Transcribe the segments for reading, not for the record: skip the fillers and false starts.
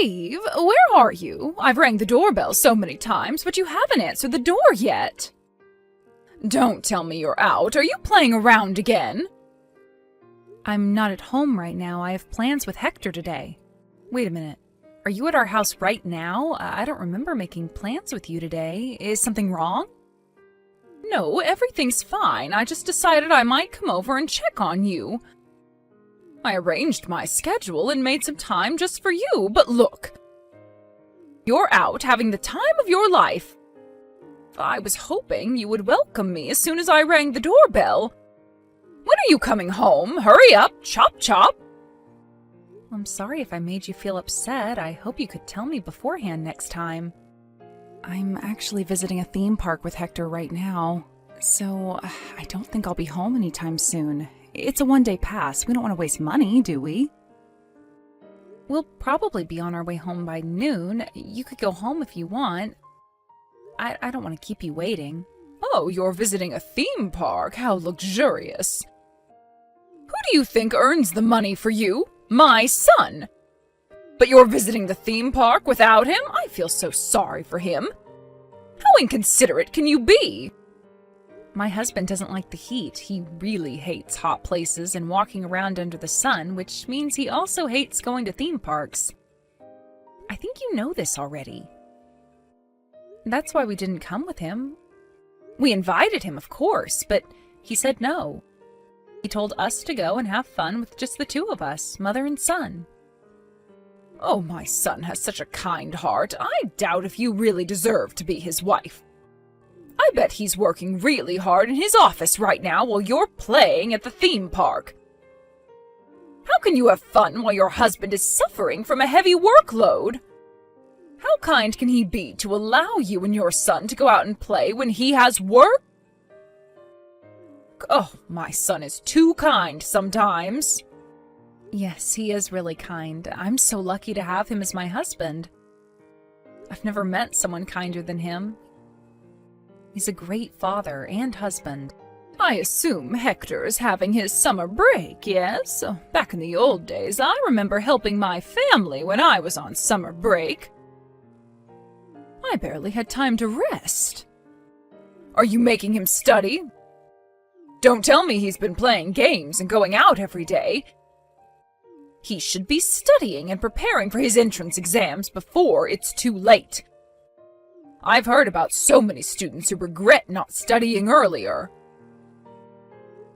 Eve, where are you? I've rang the doorbell so many times, but you haven't answered the door yet. Don't tell me you're out. Are you playing around again? I'm not at home right now. I have plans with Hector today. Wait a minute. Are you at our house right now? I don't remember making plans with you today. Is something wrong? No, everything's fine. I just decided I might come over and check on you. I arranged my schedule and made some time just for you, but look. You're out having the time of your life. I was hoping you would welcome me as soon as I rang the doorbell. When are you coming home? Hurry up, chop chop. I'm sorry if I made you feel upset. I hope you could tell me beforehand next time. I'm actually visiting a theme park with Hector right now, so I don't think I'll be home anytime soon. It's a one-day pass. We don't want to waste money, do we? We'll probably be on our way home by noon. You could go home if you want. I don't want to keep you waiting. Oh, you're visiting a theme park? How luxurious. Who do you think earns the money for you? My son. But you're visiting the theme park without him? I feel so sorry for him. How inconsiderate can you be? My husband doesn't like the heat. He really hates hot places and walking around under the sun, which means he also hates going to theme parks. I think you know this already. That's why we didn't come with him. We invited him, of course, but he said no. He told us to go and have fun with just the two of us, mother and son. Oh, my son has such a kind heart. I doubt if you really deserve to be his wife. I bet he's working really hard in his office right now while you're playing at the theme park. How can you have fun while your husband is suffering from a heavy workload? How kind can he be to allow you and your son to go out and play when he has work? Oh, my son is too kind sometimes. Yes, he is really kind. I'm so lucky to have him as my husband. I've never met someone kinder than him. He's a great father and husband. I assume Hector is having his summer break, yes? Back in the old days, I remember helping my family when I was on summer break. I barely had time to rest. Are you making him study? Don't tell me he's been playing games and going out every day. He should be studying and preparing for his entrance exams before it's too late. I've heard about so many students who regret not studying earlier.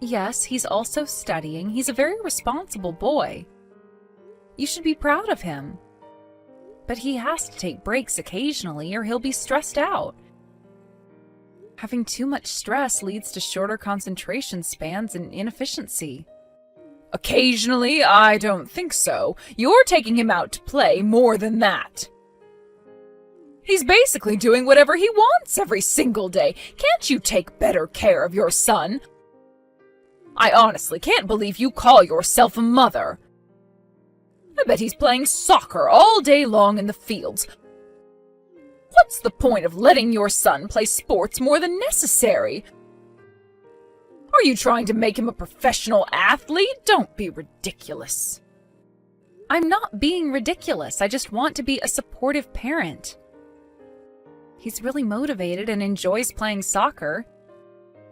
Yes, he's also studying. He's a very responsible boy. You should be proud of him. But he has to take breaks occasionally or he'll be stressed out. Having too much stress leads to shorter concentration spans and inefficiency. Occasionally? I don't think so. You're taking him out to play more than that. He's basically doing whatever he wants every single day. Can't you take better care of your son? I honestly can't believe you call yourself a mother. I bet he's playing soccer all day long in the fields. What's the point of letting your son play sports more than necessary? Are you trying to make him a professional athlete? Don't be ridiculous. I'm not being ridiculous. I just want to be a supportive parent. He's really motivated and enjoys playing soccer.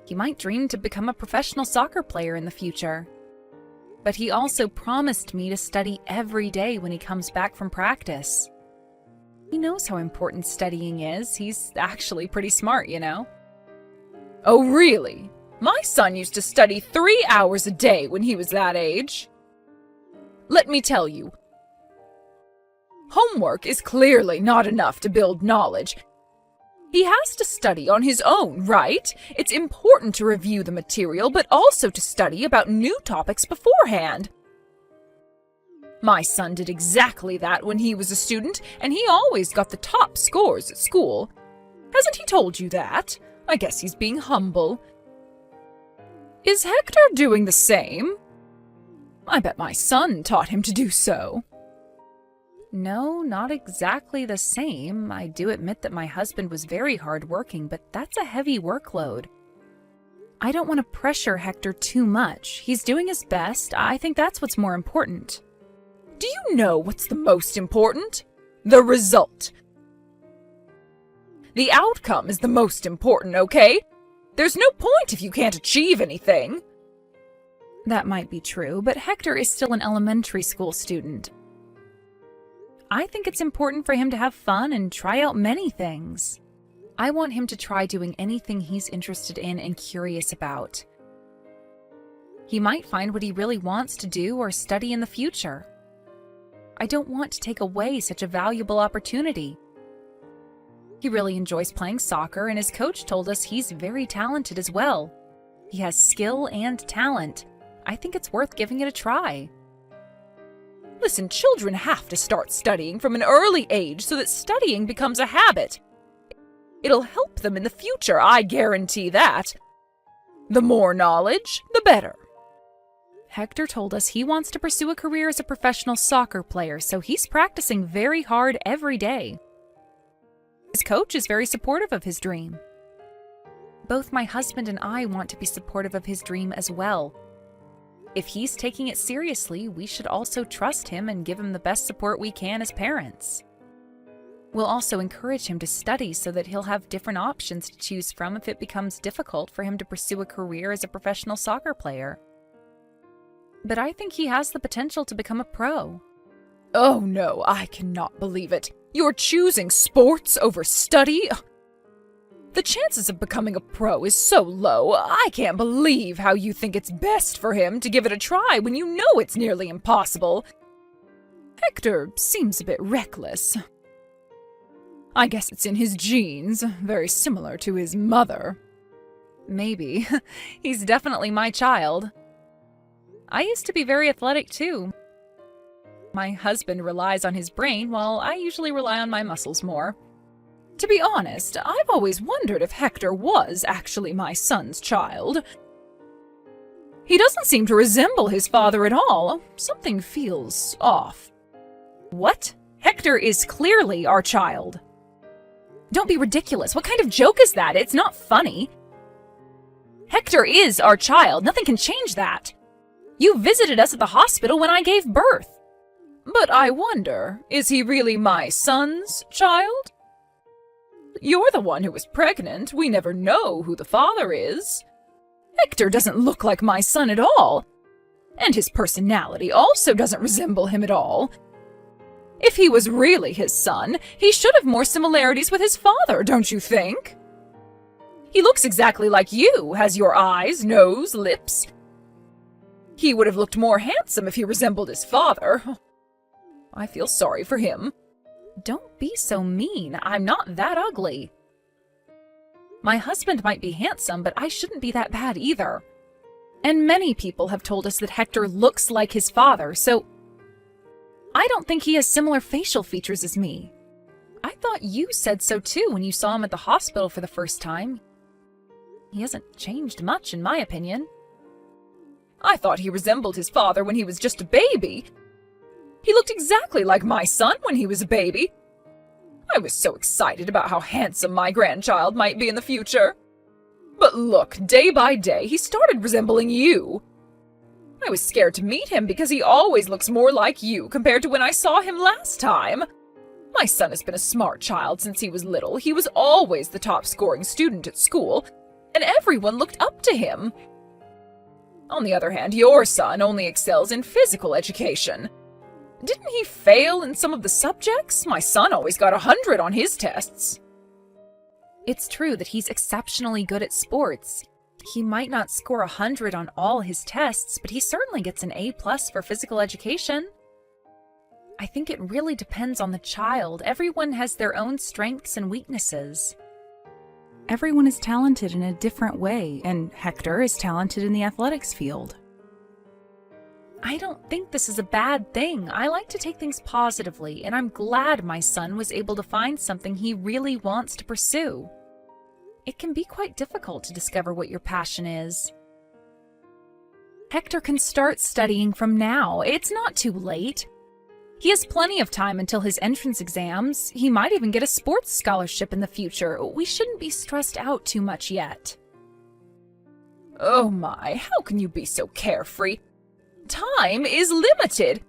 He might dream to become a professional soccer player in the future. But he also promised me to study every day when he comes back from practice. He knows how important studying is. He's actually pretty smart, you know. Oh, really? My son used to study 3 hours a day when he was that age. Let me tell you, homework is clearly not enough to build knowledge. He has to study on his own, right? It's important to review the material, but also to study about new topics beforehand. My son did exactly that when he was a student, and he always got the top scores at school. Hasn't he told you that? I guess he's being humble. Is Hector doing the same? I bet my son taught him to do so. No, not exactly the same. I do admit that my husband was very hardworking, but that's a heavy workload. I don't want to pressure Hector too much. He's doing his best. I think that's what's more important. Do you know what's the most important? The result. The outcome is the most important, okay? There's no point if you can't achieve anything. That might be true, but Hector is still an elementary school student. I think it's important for him to have fun and try out many things. I want him to try doing anything he's interested in and curious about. He might find what he really wants to do or study in the future. I don't want to take away such a valuable opportunity. He really enjoys playing soccer, and his coach told us he's very talented as well. He has skill and talent. I think it's worth giving it a try. Listen, children have to start studying from an early age so that studying becomes a habit. It'll help them in the future, I guarantee that. The more knowledge, the better. Hector told us he wants to pursue a career as a professional soccer player, so he's practicing very hard every day. His coach is very supportive of his dream. Both my husband and I want to be supportive of his dream as well. If he's taking it seriously, we should also trust him and give him the best support we can as parents. We'll also encourage him to study so that he'll have different options to choose from if it becomes difficult for him to pursue a career as a professional soccer player. But I think he has the potential to become a pro. Oh no, I cannot believe it. You're choosing sports over study? The chances of becoming a pro is so low. I can't believe how you think it's best for him to give it a try when you know it's nearly impossible. Hector seems a bit reckless. I guess it's in his genes, very similar to his mother. Maybe. He's definitely my child. I used to be very athletic too. My husband relies on his brain while I usually rely on my muscles more. To be honest, I've always wondered if Hector was actually my son's child. He doesn't seem to resemble his father at all. Something feels off. What? Hector is clearly our child. Don't be ridiculous. What kind of joke is that? It's not funny. Hector is our child. Nothing can change that. You visited us at the hospital when I gave birth. But I wonder, is he really my son's child? You're the one who was pregnant. We never know who the father is. Hector doesn't look like my son at all. And his personality also doesn't resemble him at all. If he was really his son, he should have more similarities with his father, don't you think? He looks exactly like you, has your eyes, nose, lips. He would have looked more handsome if he resembled his father. I feel sorry for him. Don't be so mean. I'm not that ugly. My husband might be handsome, but I shouldn't be that bad either. And many people have told us that Hector looks like his father, so I don't think he has similar facial features as me. I thought you said so too when you saw him at the hospital for the first time. He hasn't changed much, in my opinion. I thought he resembled his father when he was just a baby. He looked exactly like my son when he was a baby. I was so excited about how handsome my grandchild might be in the future. But look, day by day, he started resembling you. I was scared to meet him because he always looks more like you compared to when I saw him last time. My son has been a smart child since he was little. He was always the top-scoring student at school, and everyone looked up to him. On the other hand, your son only excels in physical education. Didn't he fail in some of the subjects? My son always got 100 on his tests. It's true that he's exceptionally good at sports. He might not score 100 on all his tests, but he certainly gets an A+ for physical education. I think it really depends on the child. Everyone has their own strengths and weaknesses. Everyone is talented in a different way, and Hector is talented in the athletics field. I don't think this is a bad thing. I like to take things positively, and I'm glad my son was able to find something he really wants to pursue. It can be quite difficult to discover what your passion is. Hector can start studying from now. It's not too late. He has plenty of time until his entrance exams. He might even get a sports scholarship in the future. We shouldn't be stressed out too much yet. Oh my, how can you be so carefree? Time is limited.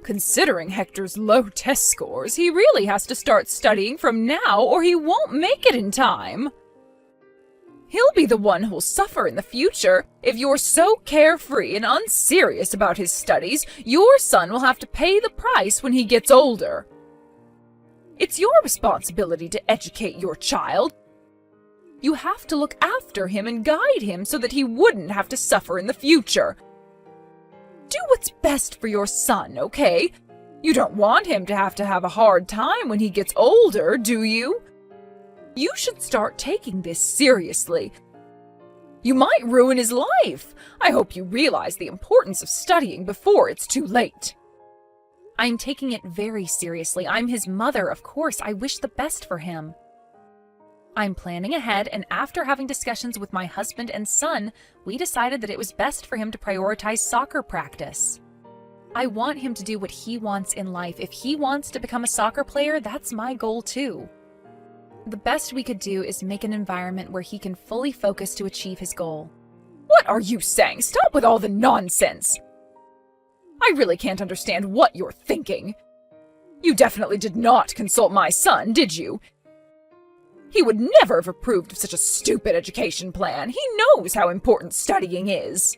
Considering Hector's low test scores, he really has to start studying from now or he won't make it in time. He'll be the one who'll suffer in the future. If you're so carefree and unserious about his studies, your son will have to pay the price when he gets older. It's your responsibility to educate your child. You have to look after him and guide him so that he wouldn't have to suffer in the future. Do what's best for your son, okay? You don't want him to have a hard time when he gets older, do you? You should start taking this seriously. You might ruin his life. I hope you realize the importance of studying before it's too late. I'm taking it very seriously. I'm his mother, of course. I wish the best for him. I'm planning ahead, and after having discussions with my husband and son, we decided that it was best for him to prioritize soccer practice. I want him to do what he wants in life. If he wants to become a soccer player, that's my goal too. The best we could do is make an environment where he can fully focus to achieve his goal. What are you saying? Stop with all the nonsense! I really can't understand what you're thinking. You definitely did not consult my son, did you? He would never have approved of such a stupid education plan. He knows how important studying is.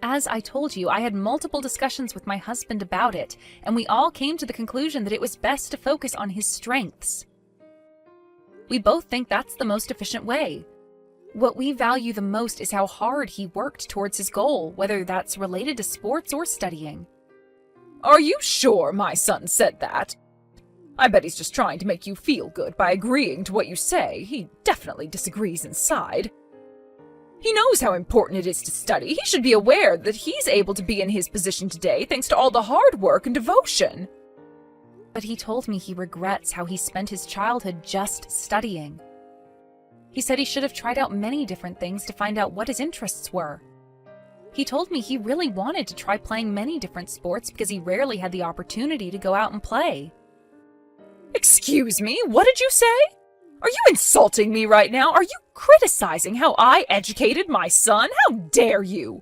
As I told you, I had multiple discussions with my husband about it, and we all came to the conclusion that it was best to focus on his strengths. We both think that's the most efficient way. What we value the most is how hard he worked towards his goal, whether that's related to sports or studying. Are you sure my son said that? I bet he's just trying to make you feel good by agreeing to what you say. He definitely disagrees inside. He knows how important it is to study. He should be aware that he's able to be in his position today thanks to all the hard work and devotion. But he told me he regrets how he spent his childhood just studying. He said he should have tried out many different things to find out what his interests were. He told me he really wanted to try playing many different sports because he rarely had the opportunity to go out and play. Excuse me, what did you say? Are you insulting me right now? Are you criticizing how I educated my son? How dare you?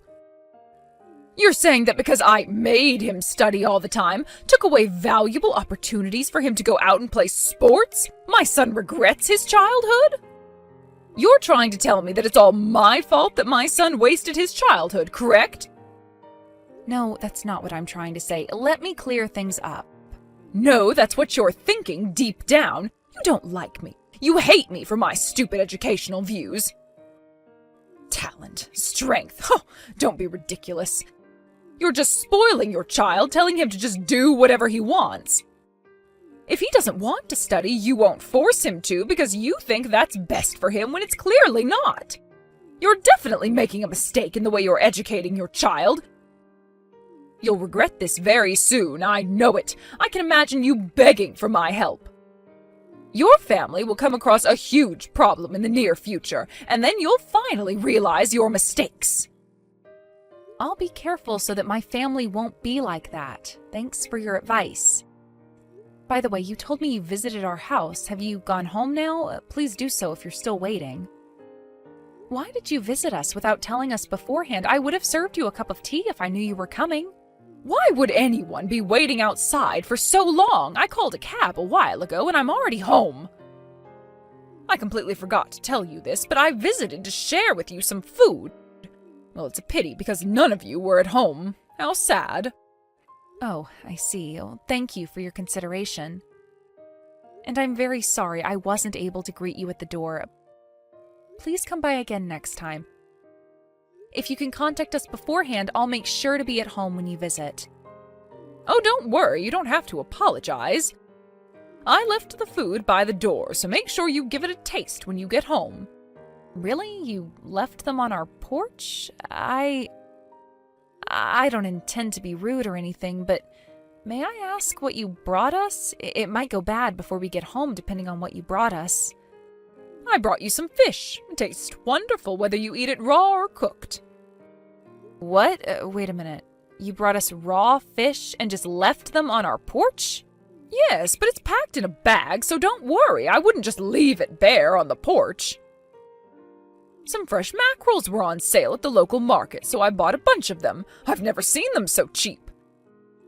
You're saying that because I made him study all the time, took away valuable opportunities for him to go out and play sports, my son regrets his childhood? You're trying to tell me that it's all my fault that my son wasted his childhood, correct? No, that's not what I'm trying to say. Let me clear things up. No, that's what you're thinking deep down. You don't like me. You hate me for my stupid educational views. Talent, strength, don't be ridiculous. You're just spoiling your child, telling him to just do whatever he wants. If he doesn't want to study, you won't force him to because you think that's best for him when it's clearly not. You're definitely making a mistake in the way you're educating your child. You'll regret this very soon, I know it. I can imagine you begging for my help. Your family will come across a huge problem in the near future, and then you'll finally realize your mistakes. I'll be careful so that my family won't be like that. Thanks for your advice. By the way, you told me you visited our house. Have you gone home now? Please do so if you're still waiting. Why did you visit us without telling us beforehand? I would have served you a cup of tea if I knew you were coming. Why would anyone be waiting outside for so long? I called a cab a while ago and I'm already home. I completely forgot to tell you this, but I visited to share with you some food. Well, it's a pity because none of you were at home. How sad. Oh, I see. Well, thank you for your consideration. And I'm very sorry I wasn't able to greet you at the door. Please come by again next time. If you can contact us beforehand, I'll make sure to be at home when you visit. Oh, don't worry, you don't have to apologize. I left the food by the door, so make sure you give it a taste when you get home. Really? You left them on our porch? I don't intend to be rude or anything, but may I ask what you brought us? It might go bad before we get home, depending on what you brought us. I brought you some fish. It tastes wonderful whether you eat it raw or cooked. What? Wait a minute. You brought us raw fish and just left them on our porch? Yes, but it's packed in a bag, so don't worry. I wouldn't just leave it bare on the porch. Some fresh mackerels were on sale at the local market, so I bought a bunch of them. I've never seen them so cheap.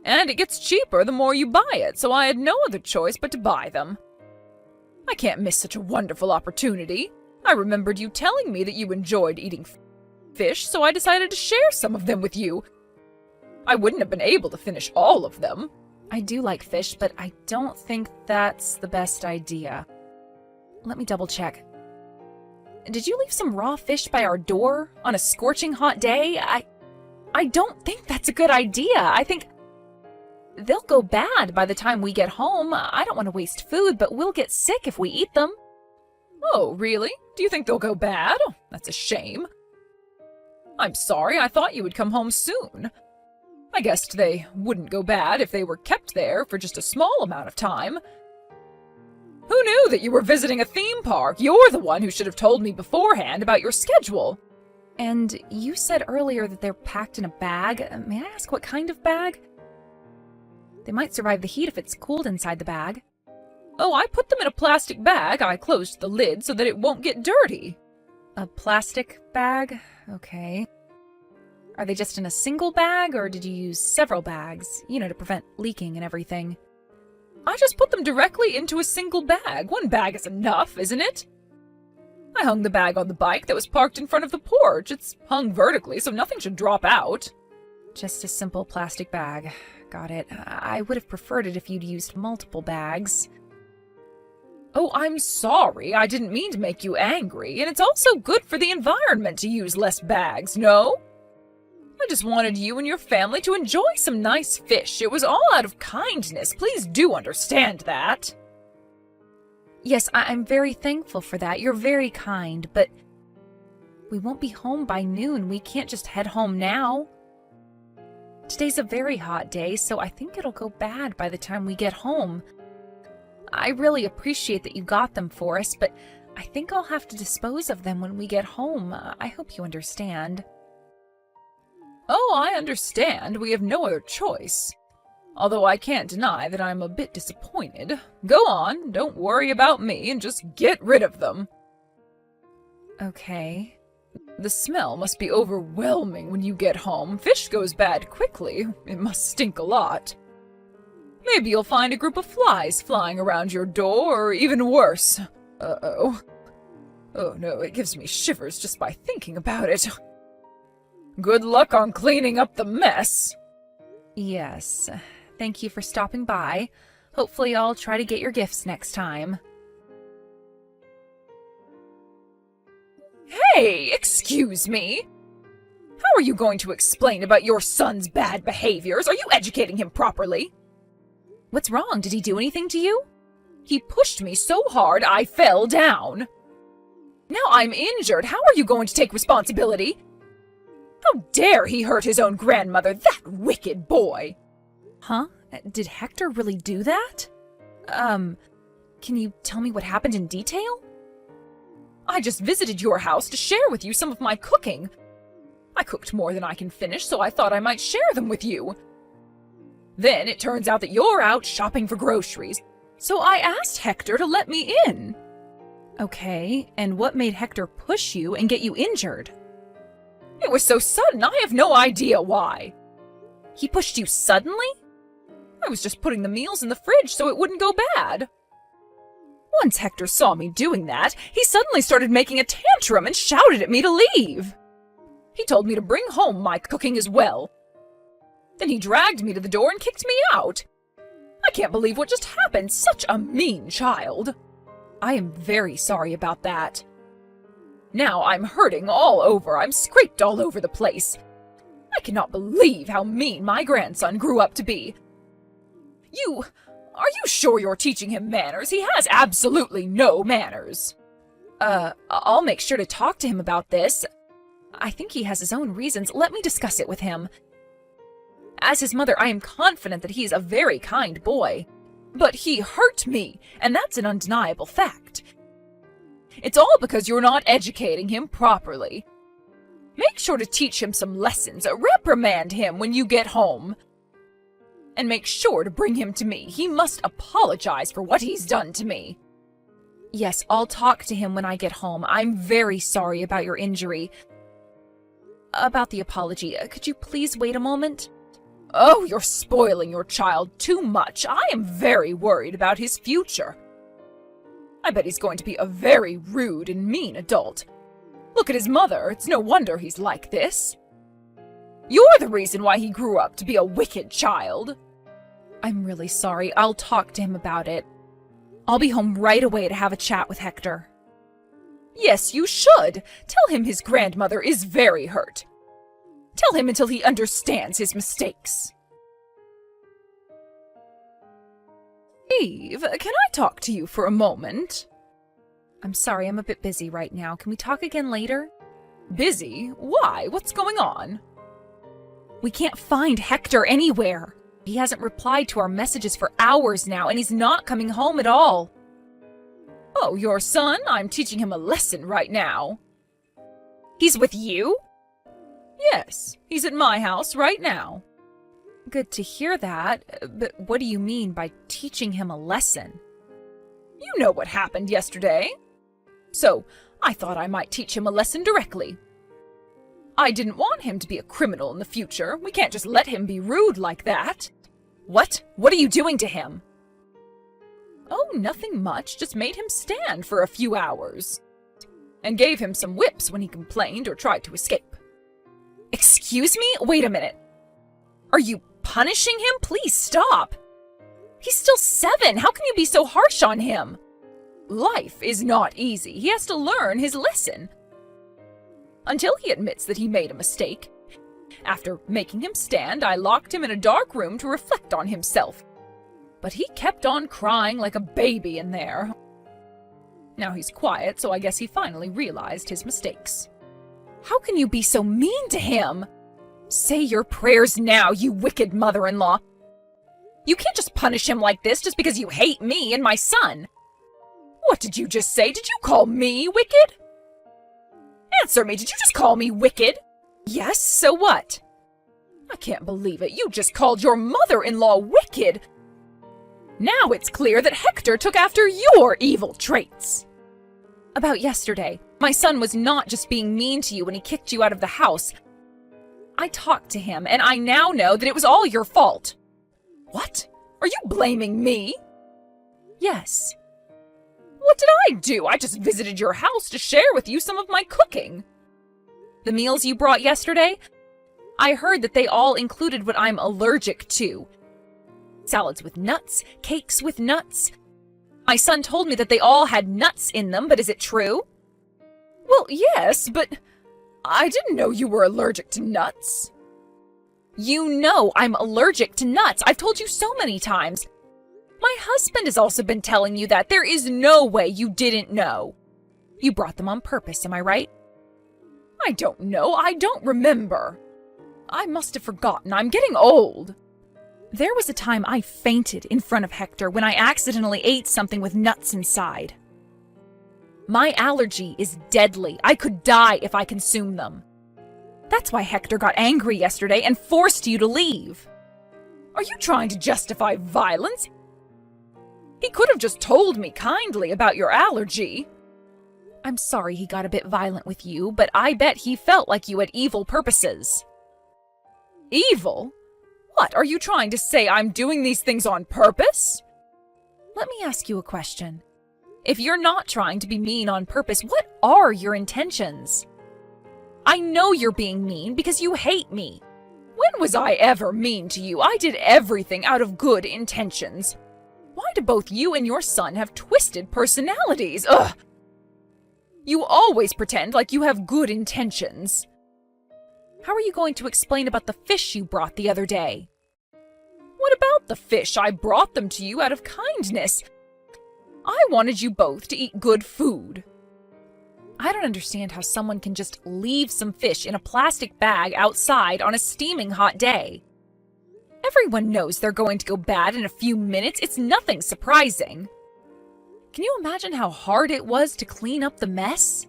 And it gets cheaper the more you buy it, so I had no other choice but to buy them. I can't miss such a wonderful opportunity. I remembered you telling me that you enjoyed eating fish, so I decided to share some of them with you. I wouldn't have been able to finish all of them. I do like fish, but I don't think that's the best idea. Let me double check. Did you leave some raw fish by our door on a scorching hot day? I don't think that's a good idea. I think they'll go bad by the time we get home. I don't want to waste food, but we'll get sick if we eat them. Oh, really? Do you think they'll go bad? Oh, that's a shame. I'm sorry, I thought you would come home soon. I guessed they wouldn't go bad if they were kept there for just a small amount of time. Who knew that you were visiting a theme park? You're the one who should have told me beforehand about your schedule. And you said earlier that they're packed in a bag. May I ask what kind of bag? They might survive the heat if it's cooled inside the bag. Oh, I put them in a plastic bag. I closed the lid so that it won't get dirty. A plastic bag? Okay. Are they just in a single bag, or did you use several bags, to prevent leaking and everything? I just put them directly into a single bag. One bag is enough, isn't it? I hung the bag on the bike that was parked in front of the porch. It's hung vertically, so nothing should drop out. Just a simple plastic bag. Got it. I would have preferred it if you'd used multiple bags. Oh, I'm sorry. I didn't mean to make you angry, and it's also good for the environment to use less bags, no? I just wanted you and your family to enjoy some nice fish. It was all out of kindness. Please do understand that. Yes, I'm very thankful for that. You're very kind, but we won't be home by noon. We can't just head home now. Today's a very hot day, so I think it'll go bad by the time we get home. I really appreciate that you got them for us, but I think I'll have to dispose of them when we get home. I hope you understand. Oh, I understand. We have no other choice. Although I can't deny that I'm a bit disappointed. Go on, don't worry about me, and just get rid of them. Okay. The smell must be overwhelming when you get home. Fish goes bad quickly. It must stink a lot. Maybe you'll find a group of flies flying around your door, or even worse. Uh-oh. Oh no, it gives me shivers just by thinking about it. Good luck on cleaning up the mess. Yes. Thank you for stopping by. Hopefully I'll try to get your gifts next time. Hey, excuse me. How are you going to explain about your son's bad behaviors? Are you educating him properly? What's wrong? Did he do anything to you? He pushed me so hard I fell down. Now I'm injured. How are you going to take responsibility? How dare he hurt his own grandmother, that wicked boy! Huh? Did Hector really do that? Can you tell me what happened in detail? I just visited your house to share with you some of my cooking. I cooked more than I can finish, so I thought I might share them with you. Then it turns out that you're out shopping for groceries, so I asked Hector to let me in. Okay, and what made Hector push you and get you injured? It was so sudden, I have no idea why. He pushed you suddenly? I was just putting the meals in the fridge so it wouldn't go bad. Once Hector saw me doing that, he suddenly started making a tantrum and shouted at me to leave. He told me to bring home my cooking as well. Then he dragged me to the door and kicked me out. I can't believe what just happened. Such a mean child. I am very sorry about that. Now I'm hurting all over. I'm scraped all over the place. I cannot believe how mean my grandson grew up to be. Are you sure you're teaching him manners? He has absolutely no manners. I'll make sure to talk to him about this. I think he has his own reasons. Let me discuss it with him. As his mother, I am confident that he is a very kind boy. But he hurt me, and that's an undeniable fact. It's all because you're not educating him properly. Make sure to teach him some lessons. Reprimand him when you get home. And make sure to bring him to me. He must apologize for what he's done to me. Yes, I'll talk to him when I get home. I'm very sorry about your injury. About the apology, could you please wait a moment? Oh, you're spoiling your child too much. I am very worried about his future. I bet he's going to be a very rude and mean adult. Look at his mother. It's no wonder he's like this. You're the reason why he grew up to be a wicked child. I'm really sorry. I'll talk to him about it. I'll be home right away to have a chat with Hector. Yes, you should. Tell him his grandmother is very hurt. Tell him until he understands his mistakes. Eve, can I talk to you for a moment? I'm sorry, I'm a bit busy right now. Can we talk again later? Busy? Why? What's going on? We can't find Hector anywhere. He hasn't replied to our messages for hours now, and he's not coming home at all. Oh, your son? I'm teaching him a lesson right now. He's with you? Yes, he's at my house right now. Good to hear that, but what do you mean by teaching him a lesson? You know what happened yesterday. So, I thought I might teach him a lesson directly. I didn't want him to be a criminal in the future. We can't just let him be rude like that. What? What are you doing to him? Oh, nothing much. Just made him stand for a few hours. And gave him some whips when he complained or tried to escape. Excuse me? Wait a minute. Are you punishing him? Please stop. He's still 7. How can you be so harsh on him? Life is not easy. He has to learn his lesson. Until he admits that he made a mistake. After making him stand, I locked him in a dark room to reflect on himself. But he kept on crying like a baby in there. Now he's quiet, so I guess he finally realized his mistakes. How can you be so mean to him? Say your prayers now, you wicked mother-in-law. You can't just punish him like this just because you hate me and my son. What did you just say? Did you call me wicked? Answer me, did you just call me wicked? Yes, so what? I can't believe it. You just called your mother-in-law wicked. Now it's clear that Hector took after your evil traits. About yesterday, my son was not just being mean to you when he kicked you out of the house. I talked to him, and I now know that it was all your fault. What? Are you blaming me? Yes. What did I do? I just visited your house to share with you some of my cooking. The meals you brought yesterday? I heard that they all included what I'm allergic to. Salads with nuts, cakes with nuts. My son told me that they all had nuts in them, but is it true? Well, yes, but I didn't know you were allergic to nuts. You know I'm allergic to nuts. I've told you so many times. My husband has also been telling you that. There is no way you didn't know. You brought them on purpose, am I right? I don't know. I don't remember. I must have forgotten. I'm getting old. There was a time I fainted in front of Hector when I accidentally ate something with nuts inside. My allergy is deadly. I could die if I consumed them. That's why Hector got angry yesterday and forced you to leave. Are you trying to justify violence? He could have just told me kindly about your allergy. I'm sorry he got a bit violent with you, but I bet he felt like you had evil purposes. Evil? What, are you trying to say I'm doing these things on purpose? Let me ask you a question. If you're not trying to be mean on purpose, what are your intentions? I know you're being mean because you hate me. When was I ever mean to you? I did everything out of good intentions. Why do both you and your son have twisted personalities? Ugh! You always pretend like you have good intentions. How are you going to explain about the fish you brought the other day? What about the fish? I brought them to you out of kindness. I wanted you both to eat good food. I don't understand how someone can just leave some fish in a plastic bag outside on a steaming hot day. Everyone knows they're going to go bad in a few minutes. It's nothing surprising. Can you imagine how hard it was to clean up the mess?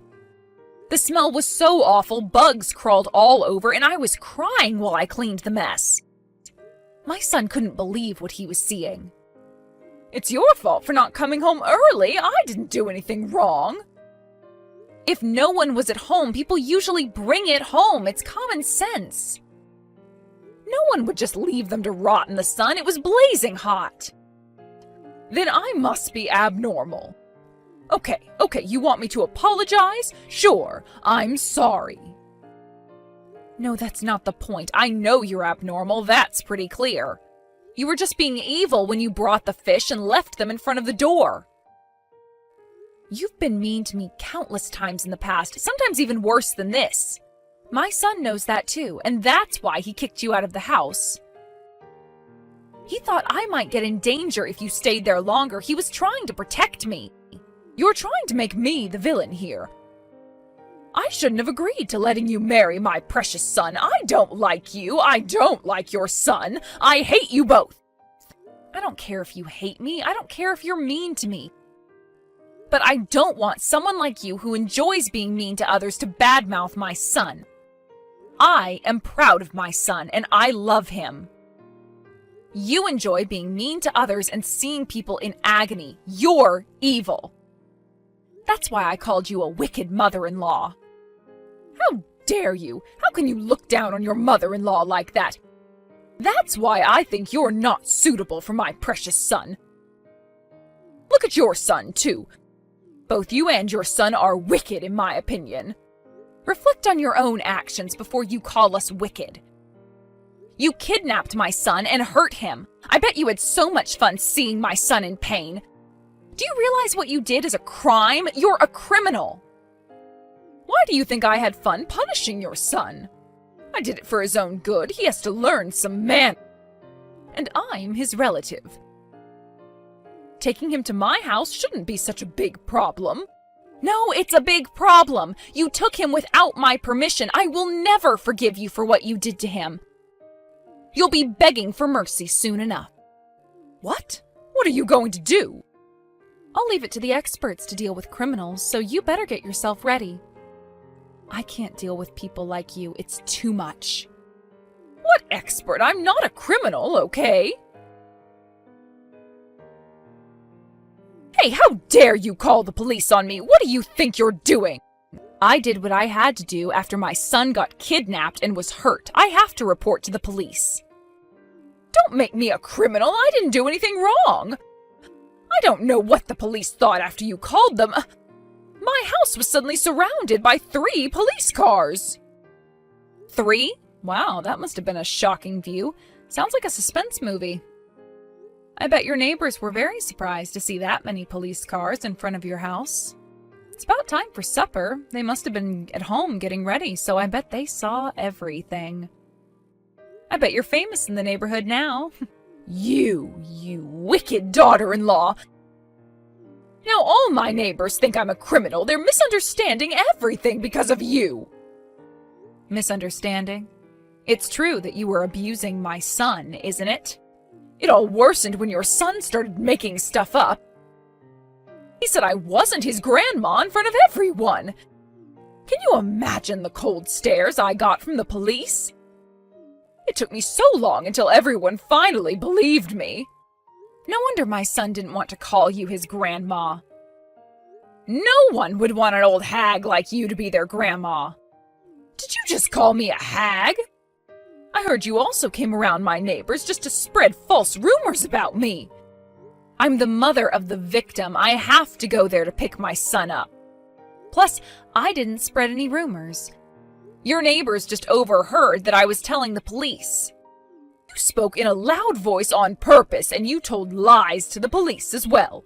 The smell was so awful, bugs crawled all over, and I was crying while I cleaned the mess. My son couldn't believe what he was seeing. It's your fault for not coming home early. I didn't do anything wrong. If no one was at home, people usually bring it home. It's common sense. No one would just leave them to rot in the sun. It was blazing hot. Then I must be abnormal. Okay, you want me to apologize? Sure, I'm sorry. No, that's not the point. I know you're abnormal, that's pretty clear. You were just being evil when you brought the fish and left them in front of the door. You've been mean to me countless times in the past, sometimes even worse than this. My son knows that too, and that's why he kicked you out of the house. He thought I might get in danger if you stayed there longer. He was trying to protect me. You're trying to make me the villain here. I shouldn't have agreed to letting you marry my precious son. I don't like you. I don't like your son. I hate you both. I don't care if you hate me. I don't care if you're mean to me. But I don't want someone like you who enjoys being mean to others to badmouth my son. I am proud of my son, and I love him. You enjoy being mean to others and seeing people in agony. You're evil. That's why I called you a wicked mother-in-law. How dare you? How can you look down on your mother-in-law like that? That's why I think you're not suitable for my precious son. Look at your son, too. Both you and your son are wicked, in my opinion. Reflect on your own actions before you call us wicked. You kidnapped my son and hurt him. I bet you had so much fun seeing my son in pain. Do you realize what you did is a crime? You're a criminal. Why do you think I had fun punishing your son? I did it for his own good. He has to learn some manners. And I'm his relative. Taking him to my house shouldn't be such a big problem. No, it's a big problem. You took him without my permission. I will never forgive you for what you did to him. You'll be begging for mercy soon enough. What? What are you going to do? I'll leave it to the experts to deal with criminals, so you better get yourself ready. I can't deal with people like you. It's too much. What expert? I'm not a criminal, okay? Hey, how dare you call the police on me? What do you think you're doing? I did what I had to do after my son got kidnapped and was hurt. I have to report to the police. Don't make me a criminal. I didn't do anything wrong. I don't know what the police thought after you called them. My house was suddenly surrounded by 3 police cars. 3? Wow, that must have been a shocking view. Sounds like a suspense movie. I bet your neighbors were very surprised to see that many police cars in front of your house. It's about time for supper. They must have been at home getting ready, so I bet they saw everything. I bet you're famous in the neighborhood now. You wicked daughter-in-law. Now all my neighbors think I'm a criminal. They're misunderstanding everything because of you. Misunderstanding? It's true that you were abusing my son, isn't it? It all worsened when your son started making stuff up. He said I wasn't his grandma in front of everyone. Can you imagine the cold stares I got from the police? It took me so long until everyone finally believed me. No wonder my son didn't want to call you his grandma. No one would want an old hag like you to be their grandma. Did you just call me a hag? I heard you also came around my neighbors just to spread false rumors about me. I'm the mother of the victim. I have to go there to pick my son up. Plus, I didn't spread any rumors. Your neighbors just overheard that I was telling the police. You spoke in a loud voice on purpose, and you told lies to the police as well.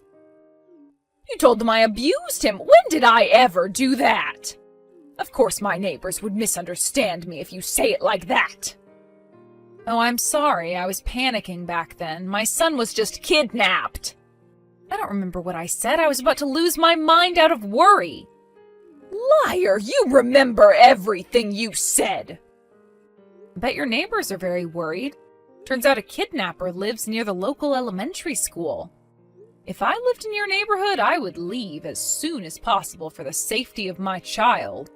You told them I abused him. When did I ever do that? Of course my neighbors would misunderstand me if you say it like that. Oh, I'm sorry. I was panicking back then. My son was just kidnapped. I don't remember what I said. I was about to lose my mind out of worry. Liar! You remember everything you said. I bet your neighbors are very worried. Turns out a kidnapper lives near the local elementary school. If I lived in your neighborhood, I would leave as soon as possible for the safety of my child.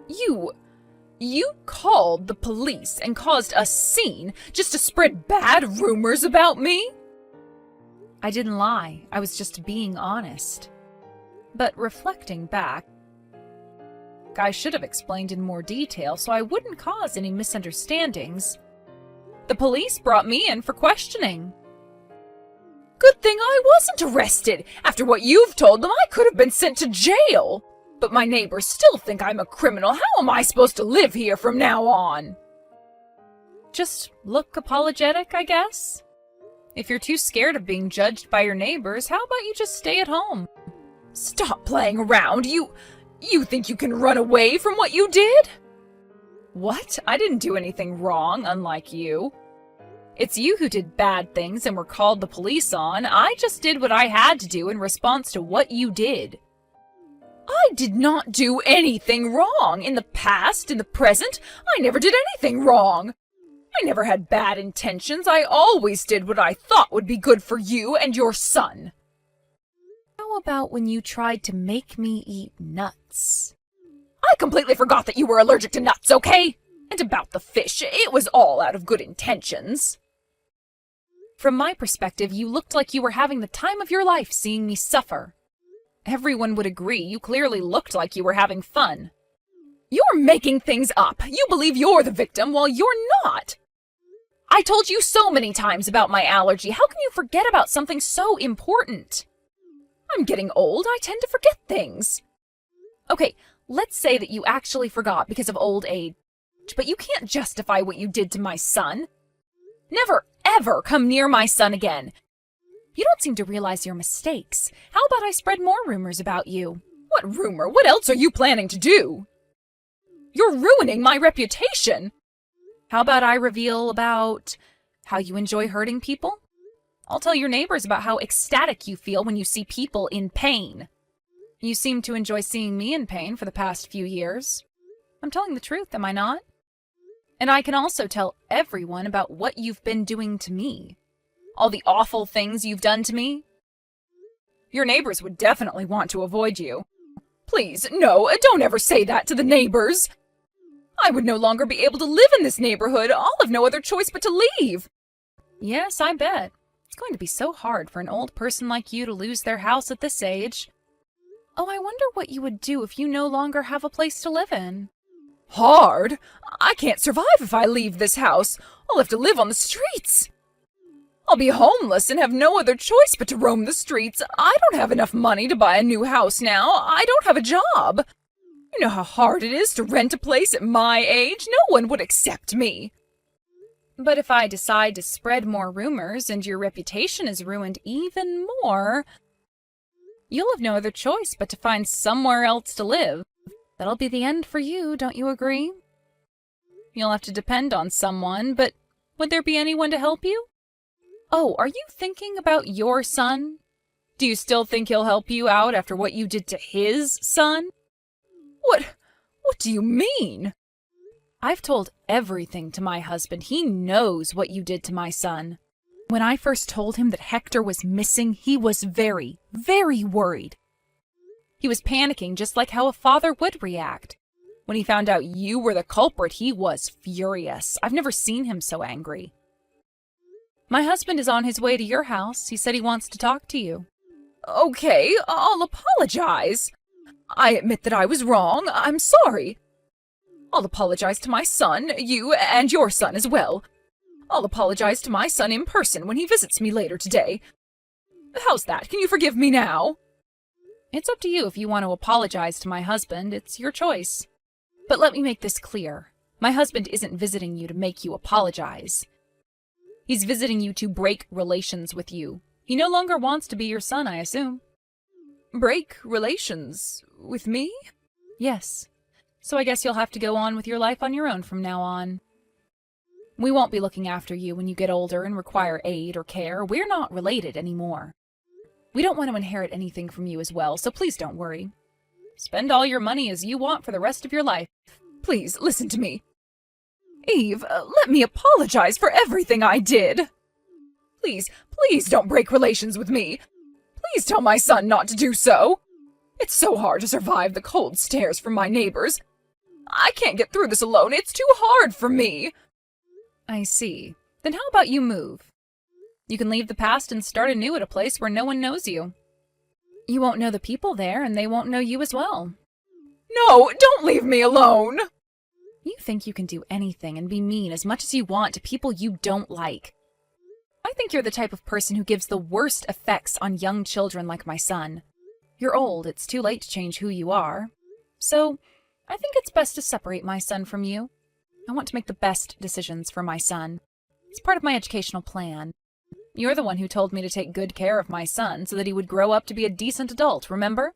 You called the police and caused a scene just to spread bad rumors about me? I didn't lie. I was just being honest. But reflecting back, I should have explained in more detail so I wouldn't cause any misunderstandings. The police brought me in for questioning. Good thing I wasn't arrested. After what you've told them, I could have been sent to jail. But my neighbors still think I'm a criminal. How am I supposed to live here from now on? Just look apologetic, I guess. If you're too scared of being judged by your neighbors, how about you just stay at home? Stop playing around. You think you can run away from what you did? What? I didn't do anything wrong, unlike you. It's you who did bad things and were called the police on. I just did what I had to do in response to what you did. I did not do anything wrong. In the past, in the present, I never did anything wrong. I never had bad intentions. I always did what I thought would be good for you and your son. How about when you tried to make me eat nuts? I completely forgot that you were allergic to nuts, okay? And about the fish, it was all out of good intentions. From my perspective, you looked like you were having the time of your life seeing me suffer. Everyone would agree you clearly looked like you were having fun. You're making things up. You believe you're the victim while you're not. I told you so many times about my allergy. How can you forget about something so important? I'm getting old. I tend to forget things. Okay, let's say that you actually forgot because of old age, but you can't justify what you did to my son. Never, ever come near my son again. You don't seem to realize your mistakes. How about I spread more rumors about you? What rumor? What else are you planning to do? You're ruining my reputation. How about I reveal about how you enjoy hurting people? I'll tell your neighbors about how ecstatic you feel when you see people in pain. You seem to enjoy seeing me in pain for the past few years. I'm telling the truth, am I not? And I can also tell everyone about what you've been doing to me. All the awful things you've done to me. Your neighbors would definitely want to avoid you. Please, no, don't ever say that to the neighbors. I would no longer be able to live in this neighborhood. I'll have no other choice but to leave. Yes, I bet. It's going to be so hard for an old person like you to lose their house at this age. Oh, I wonder what you would do if you no longer have a place to live in. Hard? I can't survive if I leave this house. I'll have to live on the streets. I'll be homeless and have no other choice but to roam the streets. I don't have enough money to buy a new house now. I don't have a job. You know how hard it is to rent a place at my age. No one would accept me. But if I decide to spread more rumors and your reputation is ruined even more, you'll have no other choice but to find somewhere else to live. That'll be the end for you, don't you agree? You'll have to depend on someone, but would there be anyone to help you? Oh, are you thinking about your son? Do you still think he'll help you out after what you did to his son? What do you mean? I've told everything to my husband. He knows what you did to my son. When I first told him that Hector was missing, he was very, very worried. He was panicking just like how a father would react. When he found out you were the culprit, he was furious. I've never seen him so angry. My husband is on his way to your house. He said he wants to talk to you. Okay, I'll apologize. I admit that I was wrong. I'm sorry. I'll apologize to my son, you, and your son as well. I'll apologize to my son in person when he visits me later today. How's that? Can you forgive me now? It's up to you if you want to apologize to my husband. It's your choice. But let me make this clear. My husband isn't visiting you to make you apologize. He's visiting you to break relations with you. He no longer wants to be your son, I assume. Break relations with me? Yes. So I guess you'll have to go on with your life on your own from now on. We won't be looking after you when you get older and require aid or care. We're not related anymore. We don't want to inherit anything from you as well, so please don't worry. Spend all your money as you want for the rest of your life. Please, listen to me. Eve, let me apologize for everything I did. Please, please don't break relations with me. Please tell my son not to do so. It's so hard to survive the cold stares from my neighbors. I can't get through this alone. It's too hard for me. I see. Then how about you move? You can leave the past and start anew at a place where no one knows you. You won't know the people there, and they won't know you as well. No, don't leave me alone! You think you can do anything and be mean as much as you want to people you don't like. I think you're the type of person who gives the worst effects on young children like my son. You're old, it's too late to change who you are. So, I think it's best to separate my son from you. I want to make the best decisions for my son. It's part of my educational plan. You're the one who told me to take good care of my son so that he would grow up to be a decent adult, remember?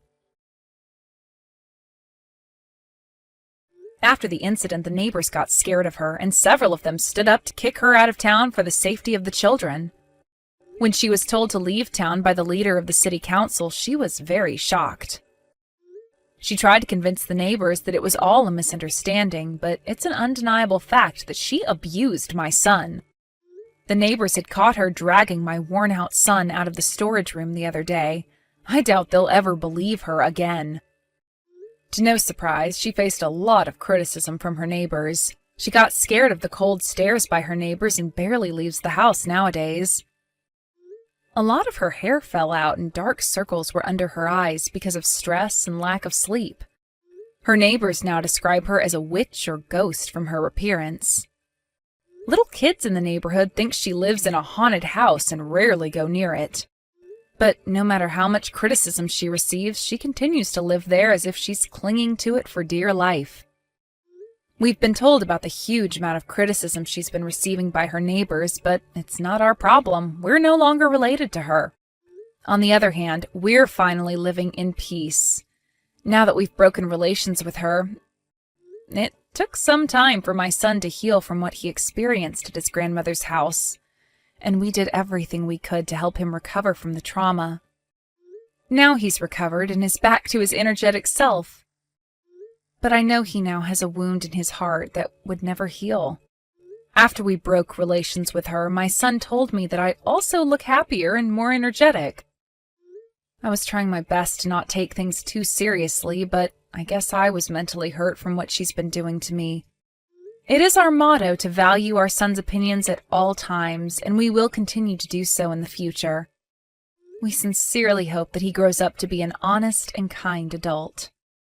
After the incident, the neighbors got scared of her, and several of them stood up to kick her out of town for the safety of the children. When she was told to leave town by the leader of the city council, she was very shocked. She tried to convince the neighbors that it was all a misunderstanding, but it's an undeniable fact that she abused my son. The neighbors had caught her dragging my worn-out son out of the storage room the other day. I doubt they'll ever believe her again. To no surprise, she faced a lot of criticism from her neighbors. She got scared of the cold stares by her neighbors and barely leaves the house nowadays. A lot of her hair fell out and dark circles were under her eyes because of stress and lack of sleep. Her neighbors now describe her as a witch or ghost from her appearance. Little kids in the neighborhood think she lives in a haunted house and rarely go near it. But no matter how much criticism she receives, she continues to live there as if she's clinging to it for dear life. We've been told about the huge amount of criticism she's been receiving by her neighbors, but it's not our problem. We're no longer related to her. On the other hand, we're finally living in peace. Now that we've broken relations with her, it took some time for my son to heal from what he experienced at his grandmother's house, and we did everything we could to help him recover from the trauma. Now he's recovered and is back to his energetic self. But I know he now has a wound in his heart that would never heal. After we broke relations with her, my son told me that I also look happier and more energetic. I was trying my best to not take things too seriously, but I guess I was mentally hurt from what she's been doing to me. It is our motto to value our son's opinions at all times, and we will continue to do so in the future. We sincerely hope that he grows up to be an honest and kind adult.